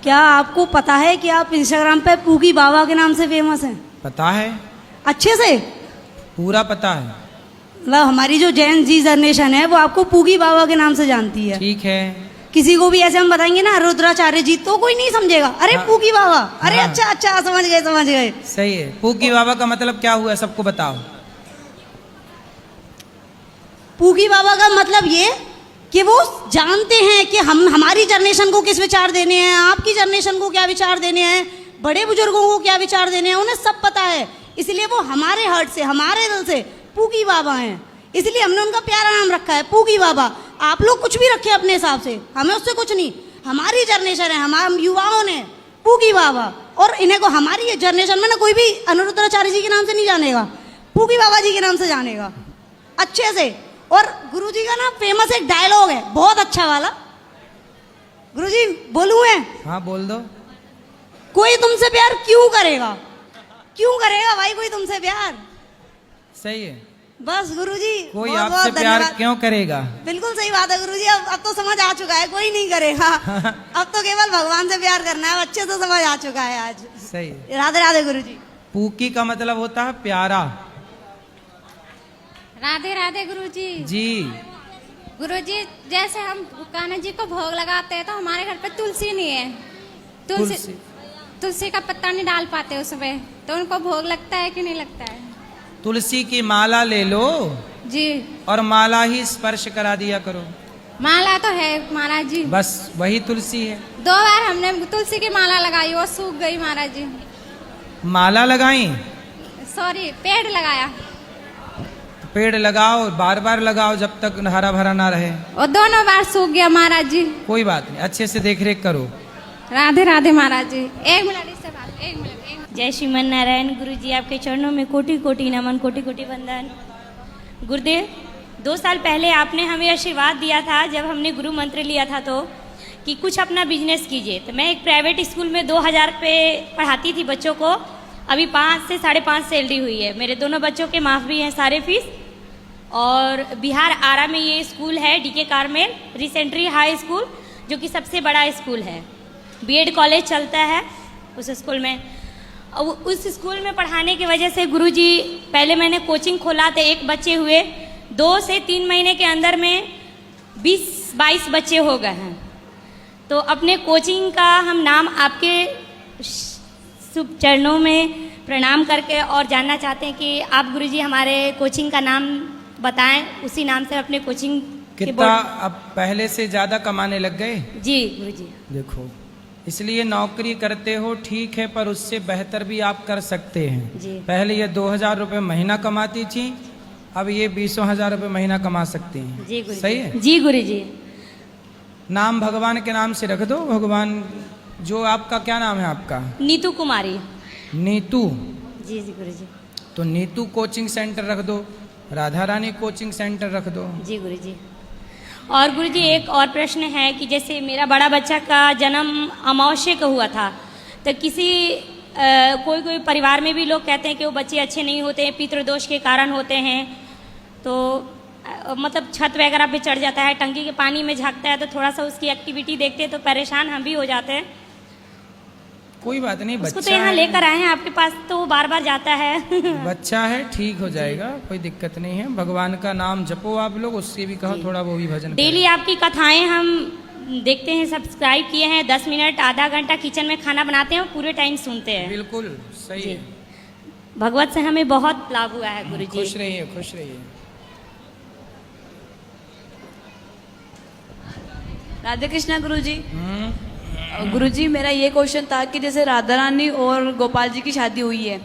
क्या आपको पता है कि आप इंस्टाग्राम पे पूगी बाबा के नाम से फेमस हैं? पता है, अच्छे से? पूरा पता है। मतलब हमारी जो जैन जी जनरेशन है वो आपको पूगी बाबा के नाम से जानती है। ठीक है। किसी को भी ऐसे हम बताएंगे ना रुद्राचार्य जी तो कोई नहीं समझेगा, अरे हाँ। पूगी बाबा, अरे हाँ। अच्छा अच्छा समझ गए समझ गए। सही है। पूगी बाबा का मतलब क्या हुआ, सबको बताओ। पूगी बाबा का मतलब ये कि वो जानते हैं कि हम हमारी जनरेशन को किस विचार देने हैं, आपकी जनरेशन को क्या विचार देने हैं, बड़े बुजुर्गों को क्या विचार देने हैं, उन्हें सब पता है। इसलिए वो हमारे हार्ट से, हमारे दिल से पूगी बाबा हैं। इसलिए हमने उनका प्यारा नाम रखा है पूगी बाबा। आप लोग कुछ भी रखे अपने हिसाब से, हमें उससे कुछ नहीं। हमारी जनरेशन है, हमारे युवाओं ने पूगी बाबा, और इन्हें को हमारी जनरेशन में ना कोई भी अनिरुद्धाचार्य जी के नाम से नहीं जानेगा, पूगी बाबा जी के नाम से जानेगा अच्छे से। और गुरुजी का ना फेमस एक डायलॉग है बहुत अच्छा वाला, गुरुजी बोलूं मैं? हाँ बोल दो। कोई तुमसे प्यार क्यों करेगा, क्यों करेगा भाई कोई तुमसे प्यार? सही है। बस गुरुजी कोई बहुत आपसे बहुत प्यार धन्यवाद। क्यों करेगा? बिल्कुल सही बात है गुरुजी, अब तो समझ आ चुका है, कोई नहीं करेगा। अब तो केवल भगवान से प्यार करना है, अच्छे से समझ आ चुका है आज। सही है। राधे राधे गुरुजी। पूकी का मतलब होता है प्यारा। राधे राधे गुरुजी। जी। गुरुजी जैसे हम कान्हा जी को भोग लगाते हैं तो हमारे घर पे तुलसी नहीं है, तुलसी का पत्ता नहीं डाल पाते उसमें, तो उनको भोग लगता है कि नहीं लगता है? तुलसी की माला ले लो जी। और माला ही स्पर्श करा दिया करो। माला तो है महाराज जी, बस वही तुलसी है। 2 बार हमने तुलसी की माला लगाई, वो सूख गई महाराज जी। माला लगाई, सॉरी पेड़ लगाया, पेड़ लगाओ, बार बार लगाओ जब तक हरा भरा ना रहे। और दोनों बार सूख गया महाराज जी। कोई बात नहीं, अच्छे से देख रेख करो। राधे राधे महाराज जी। 1 मिनट इससे बात, 1 मिनट। जय श्रीमन नारायण। गुरु जी आपके चरणों में कोटि कोटि नमन, कोटि कोटि वंदन। गुरुदेव 2 साल पहले आपने हमें आशीर्वाद दिया था जब हमने गुरु मंत्र लिया था तो कि कुछ अपना बिजनेस कीजिए। तो मैं एक प्राइवेट स्कूल में 2000 पे पढ़ाती थी बच्चों को, अभी 5 से 5.5 सैलरी हुई है। मेरे दोनों बच्चों के माफ़ भी हैं सारे फीस। और बिहार आरा में ये स्कूल है डीके कारमेल रिसेंट्री हाई स्कूल, जो कि सबसे बड़ा स्कूल है। बीएड कॉलेज चलता है उस स्कूल में। उस स्कूल में पढ़ाने की वजह से गुरुजी पहले मैंने कोचिंग खोला तो 1 बच्चे हुए, 2 से 3 महीने के अंदर में 20-22 बच्चे हो गए हैं। तो अपने कोचिंग का हम नाम आपके शुभ चरणों में प्रणाम करके और जानना चाहते हैं कि आप गुरुजी हमारे कोचिंग का नाम बताएं, उसी नाम से अपने कोचिंग कितना अब पहले से ज्यादा कमाने लग गए? जी गुरुजी। देखो, इसलिए नौकरी करते हो ठीक है, पर उससे बेहतर भी आप कर सकते हैं जी। पहले ये 2000 रुपये महीना कमाती थी, अब ये 20,000 रुपये महीना कमा सकती हैं। जी गुरुजी। सही है। जी गुरुजी। नाम भगवान के नाम से रख दो। भगवान जो आपका क्या नाम है आपका? नीतू कुमारी। नीतू। जी जी गुरुजी। तो नीतू कोचिंग सेंटर रख दो, राधा रानी कोचिंग सेंटर रख दो। जी गुरुजी। और गुरुजी एक और प्रश्न है कि जैसे मेरा बड़ा बच्चा का जन्म अमावस्या का हुआ था, तो किसी कोई परिवार में भी लोग कहते हैं कि वो बच्चे अच्छे नहीं होते हैं, पितृदोष के कारण होते हैं। तो मतलब छत वगैरह पे चढ़ जाता है, टंकी के पानी में झांकता है, तो थोड़ा सा उसकी एक्टिविटी देखते हैं तो परेशान हम भी हो जाते हैं। कोई बात नहीं, उसको बच्चा तो यहाँ है। लेकर आए हैं आपके पास, तो वो बार बार जाता है। बच्चा है, ठीक हो जाएगा, कोई दिक्कत नहीं है। भगवान का नाम जपो आप लोग, उससे भी कहो थोड़ा वो भी भजन डेली आपकी कथाएं हम देखते हैं, सब्सक्राइब किए हैं। 10 मिनट आधा घंटा किचन में खाना बनाते हैं और पूरे टाइम सुनते हैं। बिल्कुल सही है। भगवत से हमें बहुत लाभ हुआ है गुरुजी। खुश रहिए, खुश रहिए। राधे कृष्णा गुरुजी। गुरुजी मेरा ये क्वेश्चन था कि जैसे राधा रानी और गोपाल जी की शादी हुई है,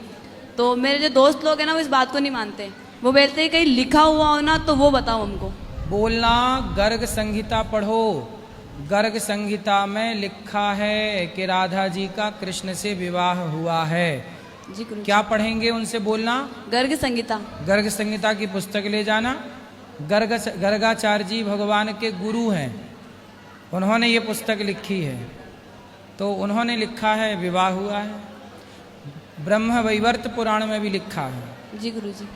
तो मेरे जो दोस्त लोग हैं ना वो इस बात को नहीं मानते। वो बोलते हैं कहीं लिखा हुआ हो ना तो वो बताओ हमको। बोलना गर्ग संहिता पढ़ो। गर्ग संहिता में लिखा है कि राधा जी का कृष्ण से विवाह हुआ है। जी गुरु। क्या पढ़ेंगे उनसे बोलना? गर्ग संहिता। गर्ग संहिता की पुस्तक ले जाना। गर्गाचार्य जी भगवान के गुरु हैं, उन्होंने ये पुस्तक लिखी है। तो उन्होंने लिखा है विवाह हुआ है। ब्रह्म वैवर्त पुराण में भी लिखा है। जी गुरुजी।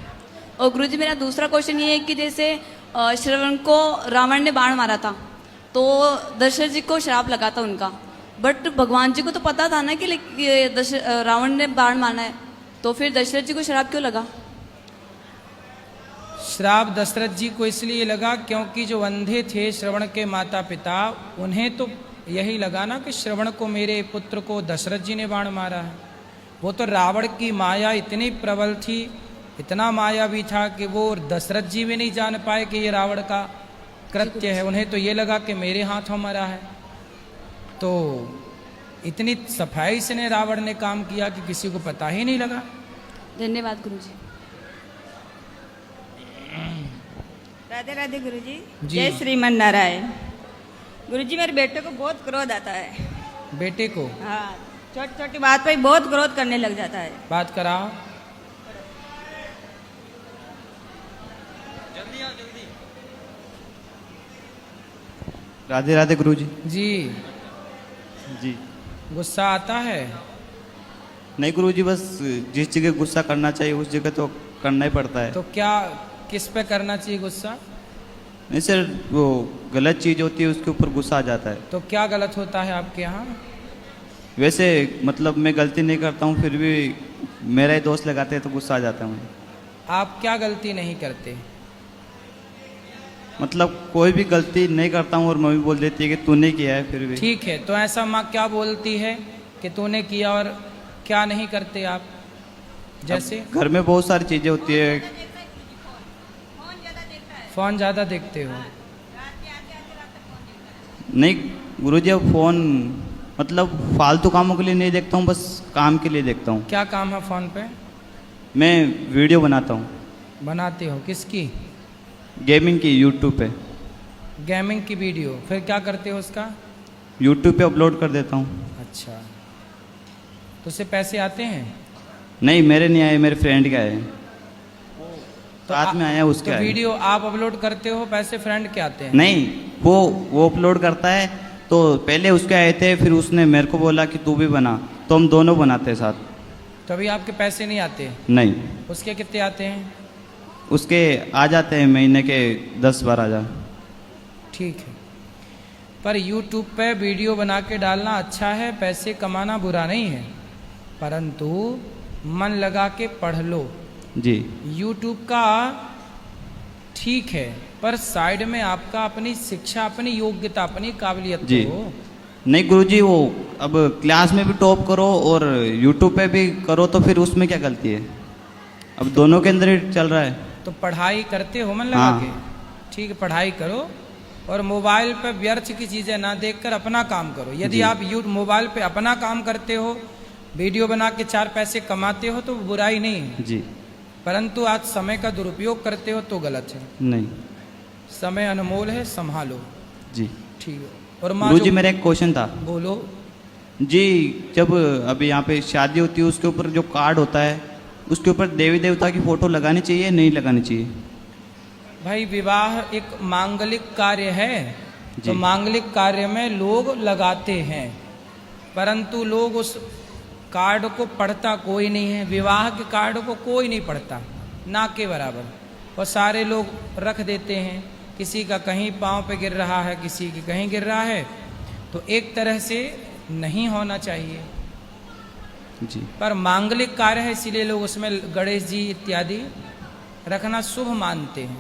और गुरुजी मेरा दूसरा क्वेश्चन ये है कि जैसे श्रवण को रावण ने बाण मारा था, तो दशरथ जी को श्राप लगा था उनका, बट भगवान जी को तो पता था ना कि ये रावण ने बाण मारा है, तो फिर दशरथ जी को श्राप क्यों लगा? श्राप दशरथ जी को इसलिए लगा क्योंकि जो अंधे थे श्रवण के माता पिता, उन्हें तो यही लगा ना कि श्रवण को, मेरे पुत्र को दशरथ जी ने बाण मारा है। वो तो रावण की माया इतनी प्रबल थी, इतना मायावी था कि वो दशरथ जी भी नहीं जान पाए कि ये रावण का कृत्य है। उन्हें तो ये लगा कि मेरे हाथों मरा है। तो इतनी सफाई से ने रावण ने काम किया कि किसी को पता ही नहीं लगा। धन्यवाद गुरुजी। राधे राधे गुरुजी। जी। जय श्रीमन नारायण। गुरुजी मेरे बेटे को बहुत क्रोध आता है। बेटे को? हाँ, छोटी छोटी बात पे बहुत क्रोध करने लग जाता है। बात कराओ। राधे राधे गुरुजी। जी। जी गुस्सा आता है? नहीं गुरुजी, बस जिस जगह गुस्सा करना चाहिए उस जगह तो करना ही पड़ता है। तो क्या, किस पे करना चाहिए गुस्सा? नहीं सर, वो गलत चीज होती है उसके ऊपर गुस्सा आ जाता है। तो क्या गलत होता है आपके यहाँ? वैसे मतलब मैं गलती नहीं करता हूँ, फिर भी मेरा ही दोस्त लगाते हैं तो गुस्सा आ जाता है मुझे। आप क्या गलती नहीं करते? मतलब कोई भी गलती नहीं करता हूँ और मम्मी बोल देती है कि तूने किया है, फिर भी। ठीक है, तो ऐसा माँ क्या बोलती है कि तूने किया और क्या नहीं करते आप? जैसे अब घर में बहुत सारी चीजें होती है। फोन ज्यादा देखते हो? नहीं गुरुजी, अब फोन मतलब फालतू कामों के लिए नहीं देखता हूँ, बस काम के लिए देखता हूँ। क्या काम है फोन पे? मैं वीडियो बनाता हूँ। बनाते हो? किसकी? गेमिंग की, यूट्यूब पे। गेमिंग की वीडियो? फिर क्या करते हो उसका? यूट्यूब पे अपलोड कर देता हूँ। अच्छा, तो उससे पैसे आते हैं? नहीं मेरे नहीं आए, मेरे फ्रेंड के आए। साथ में आया उसके तो आए। वीडियो आप अपलोड करते हो, पैसे फ्रेंड के आते हैं? नहीं, वो अपलोड करता है, तो पहले उसके आए थे, फिर उसने मेरे को बोला कि तू भी बना, तो हम दोनों बनाते हैं साथ। तो अभी आपके पैसे नहीं आते? नहीं, उसके कितने आते हैं? उसके आ जाते हैं महीने के 10-12 हज़ार। ठीक है, पर YouTube पे वीडियो बना के डालना अच्छा है, पैसे कमाना बुरा नहीं है, परंतु मन लगा के पढ़ लो। जी। YouTube का ठीक है, पर साइड में आपका अपनी शिक्षा, अपनी योग्यता, अपनी काबिलियत जी। तो हो। नहीं गुरुजी, वो अब क्लास में भी टॉप करो और यूट्यूब पे भी करो, तो फिर उसमें क्या गलती है? अब दोनों के अंदर ही चल रहा है। तो पढ़ाई करते हो मन लगा हाँ। के? ठीक है, पढ़ाई करो और मोबाइल पे व्यर्थ की चीज़ें ना देखकर अपना काम करो। यदि जी। आप मोबाइल पे अपना काम करते हो, वीडियो बना के 4 पैसे कमाते हो, तो बुराई नहीं है, जी। परंतु आज समय का दुरुपयोग करते हो तो गलत है। नहीं। समय अनमोल है, संभालो। जी ठीक है। और माँ गुरुजी, जो- मेरा एक क्वेश्चन था। बोलो। जी, जब अभी यहाँ पे शादी होती है उसके ऊपर जो कार्ड होता है, उसके ऊपर देवी देवता की फोटो लगानी चाहिए, नहीं लगानी चाहिए? भाई, विवाह एक मांगलिक कार्य है, तो जी। मांगलिक कार्य में लोग लगाते हैं, परंतु लोग उस कार्ड को पढ़ता कोई नहीं है। विवाह के कार्ड को कोई नहीं पढ़ता, ना के बराबर, और सारे लोग रख देते हैं। किसी का कहीं पाँव पे गिर रहा है, किसी की कहीं गिर रहा है, तो एक तरह से नहीं होना चाहिए। जी। पर मांगलिक कार्य है, इसीलिए लोग उसमें गणेश जी इत्यादि रखना शुभ मानते हैं।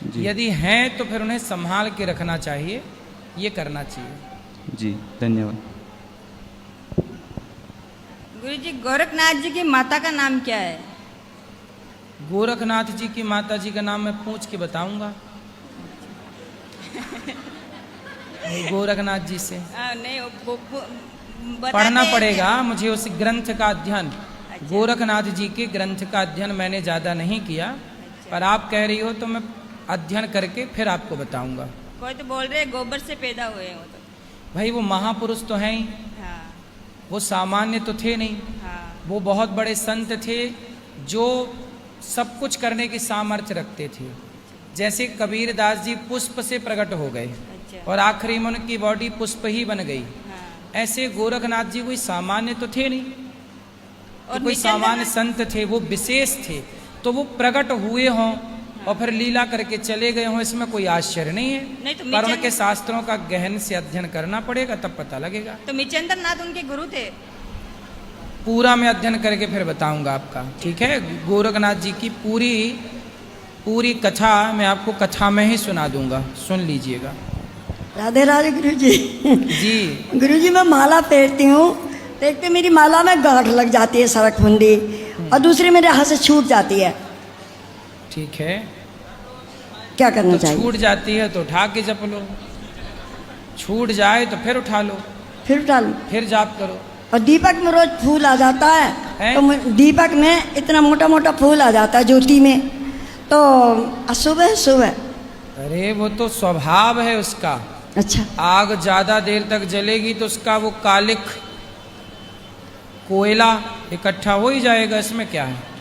जी। यदि हैं तो फिर उन्हें संभाल के रखना चाहिए, ये करना चाहिए। जी, धन्यवाद। गुरुजी, गोरखनाथ जी की माता का नाम क्या है? गोरखनाथ जी की माता जी का नाम मैं पूछ के बताऊंगा गोरखनाथ जी से। नहीं, बताते पढ़ना हैं पड़ेगा क्या? मुझे उस ग्रंथ का अध्ययन। गोरखनाथ जी के ग्रंथ का अध्ययन मैंने ज़्यादा नहीं किया, पर आप कह रही हो तो मैं अध्ययन करके फिर आपको बताऊंगा। कोई तो बोल रहे हैं गोबर से पैदा हुए हैं वो तो। भाई, वो महापुरुष तो हैं ही, हाँ वो सामान्य तो थे नहीं, हाँ। वो बहुत बड़े संत थे जो सब कुछ करने की सामर्थ्य रखते थे। जैसे कबीरदास जी पुष्प से प्रकट हो गए अच्छा। और आखिरी में उनकी बॉडी पुष्प ही बन गई, हाँ। ऐसे गोरखनाथ जी कोई सामान्य तो थे नहीं, और तो कोई सामान्य संत थे, वो विशेष थे, तो वो प्रकट हुए हों और फिर लीला करके चले गए हों, इसमें कोई आश्चर्य नहीं है। नहीं तो पर उनके शास्त्रों का गहन से अध्ययन करना पड़ेगा, तब पता लगेगा। तो मिचेंद्र नाथ उनके गुरु थे। पूरा मैं अध्ययन करके फिर बताऊंगा आपका, ठीक है। गोरखनाथ जी की पूरी कथा मैं आपको कथा में ही सुना दूंगा, सुन लीजिएगा। राधे राधे गुरुजी। जी गुरुजी मैं माला फेरती हूँ, तो एक तो मेरी माला में गांठ लग जाती है, सड़क फुंडी, और दूसरी मेरे हाथ से छूट जाती है। ठीक है, क्या करना तो चाहिए? छूट जाती है तो उठा के जप लो, छूट जाए तो फिर उठा लो, फिर उठा लूँ। फिर जाप करो। और दीपक में रोज फूल आ जाता है, हैं? तो दीपक में इतना मोटा मोटा फूल आ जाता है ज्योति में, तो सुबह सुबह। अरे वो तो स्वभाव है उसका। अच्छा, आग ज्यादा देर तक जलेगी तो उसका वो कालिक कोयला इकट्ठा हो ही जाएगा, इसमें क्या है।